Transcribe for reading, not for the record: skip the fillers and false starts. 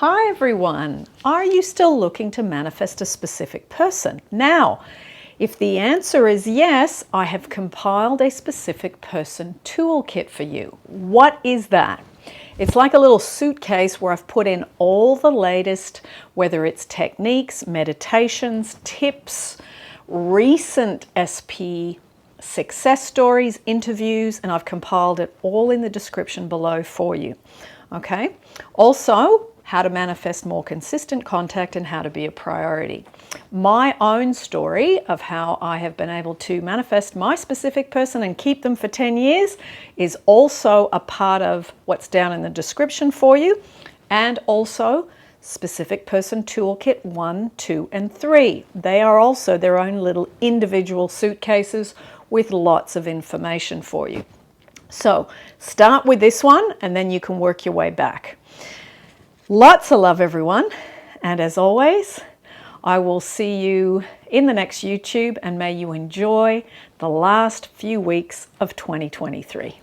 Hi everyone! Are you still looking to manifest a specific person? Now, if the answer is yes, I have compiled a specific person toolkit for you. What is that? It's like a little suitcase where I've put in all the latest, whether it's techniques, meditations, tips, recent SP success stories, interviews, and I've compiled it all in the description below for you. Okay? Also, how to manifest more consistent contact and how to be a priority. My own story of how I have been able to manifest my specific person and keep them for 10 years is also a part of what's down in the description for you, and also Specific Person Toolkit 1, 2, and 3. They are also their own little individual suitcases with lots of information for you. So start with this one and then you can work your way back. Lots of love, everyone. And as always, I will see you in the next YouTube, and may you enjoy the last few weeks of 2023.